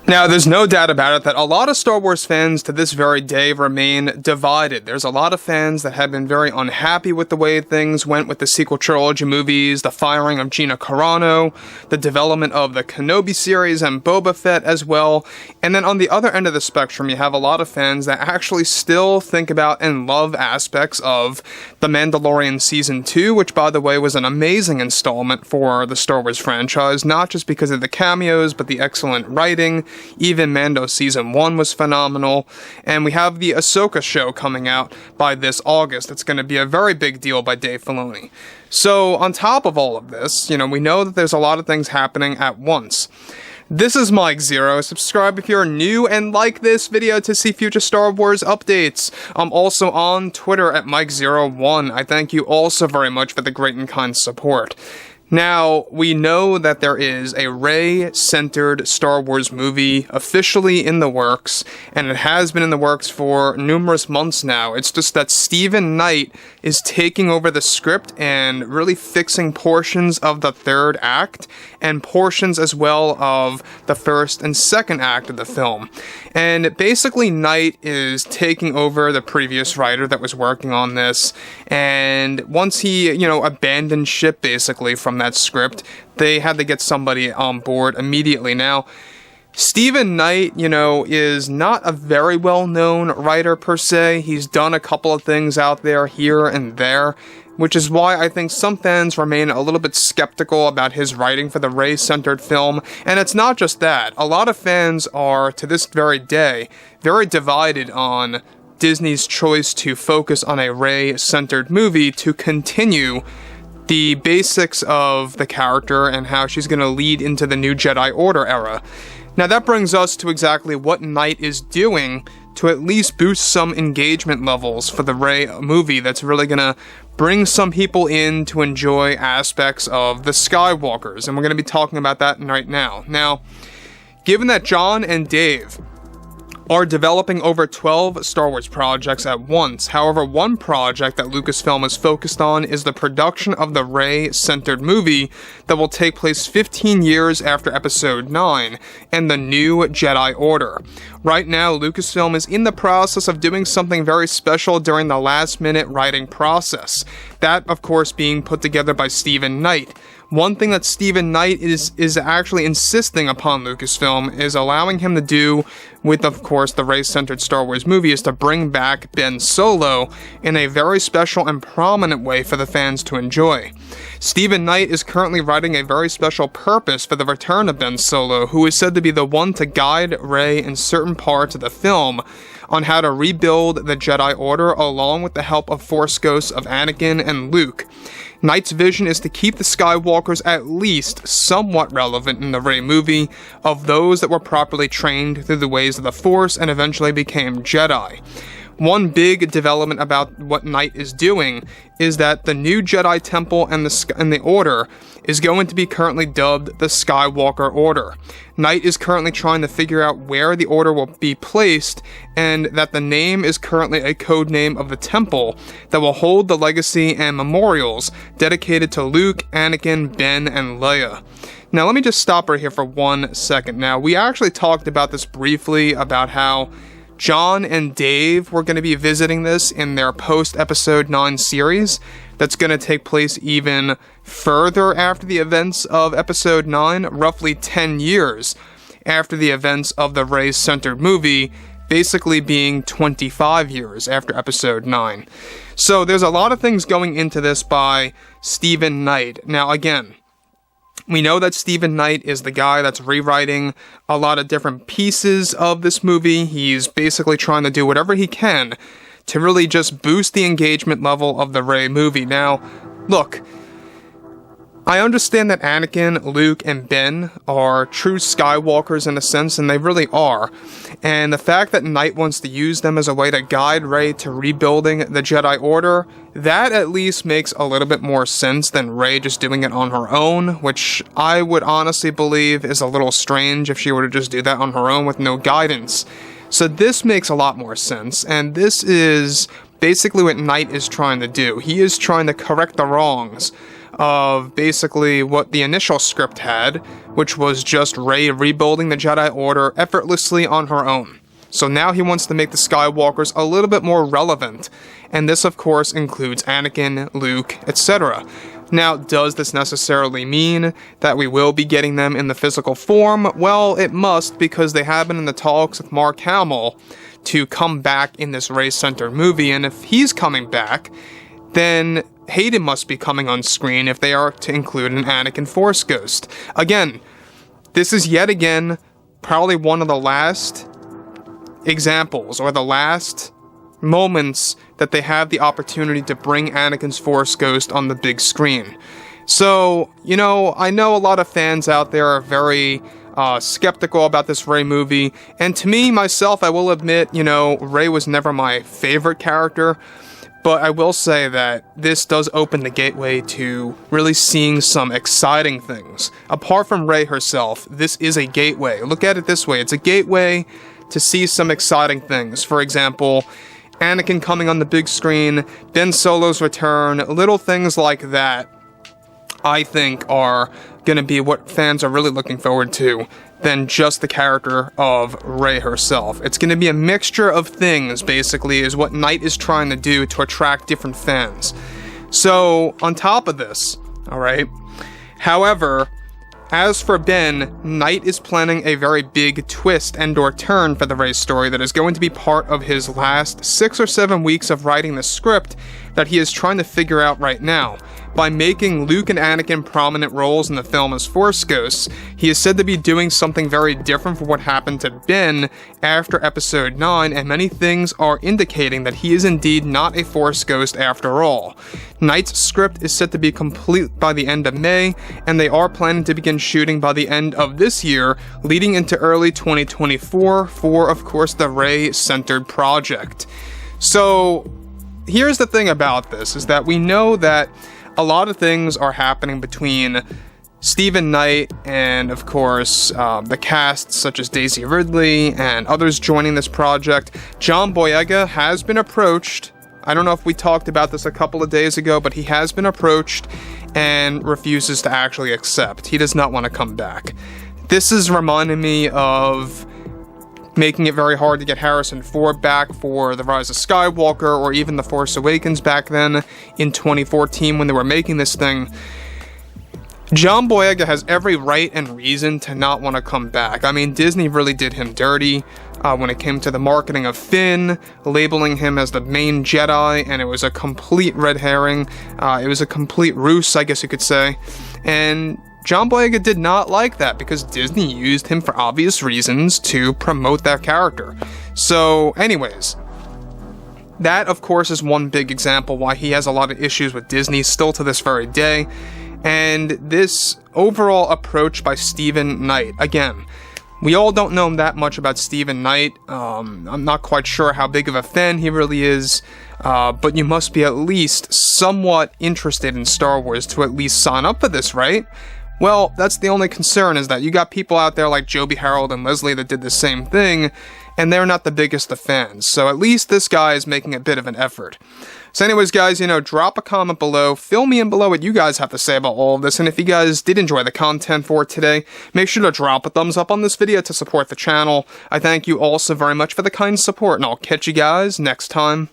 Now, there's no doubt about it that a lot of Star Wars fans to this very day remain divided. There's a lot of fans that have been very unhappy with the way things went with the sequel trilogy movies, the firing of Gina Carano, the development of the Kenobi series and Boba Fett as well. And then on the other end of the spectrum, you have a lot of fans that actually still think about and love aspects of The Mandalorian Season 2, which, by the way, was an amazing installment for the Star Wars franchise, not just because of the cameos, but the excellent writing. Even Mando Season 1 was phenomenal, and we have the Ahsoka show coming out by this August. It's going to be a very big deal by Dave Filoni. So, on top of all of this, we know that there's a lot of things happening at once. This is Mike Zero. Subscribe if you're new and like this video to see future Star Wars updates. I'm also on Twitter at Mike01. I thank you all so very much for the great and kind support. Now, we know that there is a Rey-centered Star Wars movie officially in the works, and it has been in the works for numerous months now. It's just that Stephen Knight is taking over the script and really fixing portions of the third act, and portions as well of the first and second act of the film. And basically, Knight is taking over the previous writer that was working on this, and once he, abandoned ship basically from that script, they had to get somebody on board immediately. Now, Stephen Knight, is not a very well-known writer per se. He's done a couple of things out there here and there, which is why I think some fans remain a little bit skeptical about his writing for the Rey-centered film. And it's not just that. A lot of fans are, to this very day, very divided on Disney's choice to focus on a Rey-centered movie to continue the basics of the character and how she's going to lead into the new Jedi Order era. Now that brings us to exactly what Knight is doing to at least boost some engagement levels for the Rey movie that's really going to bring some people in to enjoy aspects of the Skywalkers, and we're going to be talking about that right now. Now, given that John and Dave are developing over 12 Star Wars projects at once. However, one project that Lucasfilm is focused on is the production of the Rey-centered movie that will take place 15 years after Episode 9 and the new Jedi Order. Right now, Lucasfilm is in the process of doing something very special during the last-minute writing process. That, of course, being put together by Stephen Knight. One thing that Stephen Knight is actually insisting upon Lucasfilm is allowing him to do with, of course, the Rey-centered Star Wars movie is to bring back Ben Solo in a very special and prominent way for the fans to enjoy. Stephen Knight is currently writing a very special purpose for the return of Ben Solo, who is said to be the one to guide Rey in certain parts of the film on how to rebuild the Jedi Order along with the help of Force ghosts of Anakin and Luke. Knight's vision is to keep the Skywalkers at least somewhat relevant in the Rey movie of those that were properly trained through the ways of the Force and eventually became Jedi. One big development about what Knight is doing is that the new Jedi Temple and the Order is going to be currently dubbed the Skywalker Order. Knight is currently trying to figure out where the Order will be placed, and that the name is currently a code name of the temple that will hold the legacy and memorials dedicated to Luke, Anakin, Ben, and Leia. Now let me just stop right here for 1 second. Now, we actually talked about this briefly, about how John and Dave were going to be visiting this in their post-Episode 9 series that's going to take place even further after the events of Episode 9, roughly 10 years after the events of the Rey-centered movie, basically being 25 years after Episode 9. So there's a lot of things going into this by Stephen Knight. Now again, we know that Stephen Knight is the guy that's rewriting a lot of different pieces of this movie. He's basically trying to do whatever he can to really just boost the engagement level of the Rey movie. Now, look, I understand that Anakin, Luke, and Ben are true Skywalkers in a sense, and they really are. And the fact that Knight wants to use them as a way to guide Rey to rebuilding the Jedi Order, that at least makes a little bit more sense than Rey just doing it on her own, which I would honestly believe is a little strange if she were to just do that on her own with no guidance. So this makes a lot more sense, and this is basically what Knight is trying to do. He is trying to correct the wrongs of basically what the initial script had, which was just Rey rebuilding the Jedi Order effortlessly on her own. So now he wants to make the Skywalkers a little bit more relevant, and this of course includes Anakin, Luke, etc. Now, does this necessarily mean that we will be getting them in the physical form? Well, it must, because they have been in the talks with Mark Hamill to come back in this Rey-centered movie, and if he's coming back, then Hayden must be coming on screen if they are to include an Anakin Force Ghost. Again, this is yet again probably one of the last examples, or the last moments that they have the opportunity to bring Anakin's Force Ghost on the big screen. So, I know a lot of fans out there are very skeptical about this Rey movie, and to me, myself, I will admit, Rey was never my favorite character, but I will say that this does open the gateway to really seeing some exciting things. Apart from Rey herself, this is a gateway. Look at it this way, it's a gateway to see some exciting things. For example, Anakin coming on the big screen, Ben Solo's return, little things like that, I think are going to be what fans are really looking forward to than just the character of Rey herself. It's going to be a mixture of things, basically, is what Knight is trying to do to attract different fans. So, on top of this, alright, however, as for Ben, Knight is planning a very big twist and/or turn for the Rey story that is going to be part of his last 6 or 7 weeks of writing the script that he is trying to figure out right now. By making Luke and Anakin prominent roles in the film as Force Ghosts, he is said to be doing something very different from what happened to Ben after Episode 9, and many things are indicating that he is indeed not a Force Ghost after all. Knight's script is set to be complete by the end of May, and they are planning to begin shooting by the end of this year, leading into early 2024 for, of course, the Rey-centered project. So, here's the thing about this, is that we know that a lot of things are happening between Stephen Knight and, of course, the cast such as Daisy Ridley and others joining this project. John Boyega has been approached. I don't know if we talked about this a couple of days ago, but he has been approached and refuses to actually accept. He does not want to come back. This is reminding me of making it very hard to get Harrison Ford back for The Rise of Skywalker, or even The Force Awakens back then in 2014 when they were making this thing. John Boyega has every right and reason to not want to come back. I mean, Disney really did him dirty when it came to the marketing of Finn, labeling him as the main Jedi, and it was a complete red herring. It was a complete ruse, I guess you could say. And John Boyega did not like that because Disney used him for obvious reasons to promote that character. So, anyways, that of course is one big example why he has a lot of issues with Disney still to this very day. And this overall approach by Stephen Knight, again, we all don't know that much about Stephen Knight. I'm not quite sure how big of a fan he really is, but you must be at least somewhat interested in Star Wars to at least sign up for this, right? Well, that's the only concern, is that you got people out there like Joby Harold and Leslie that did the same thing, and they're not the biggest of fans. So at least this guy is making a bit of an effort. So anyways, guys, drop a comment below, fill me in below what you guys have to say about all of this, and if you guys did enjoy the content for today, make sure to drop a thumbs up on this video to support the channel. I thank you all so very much for the kind support, and I'll catch you guys next time.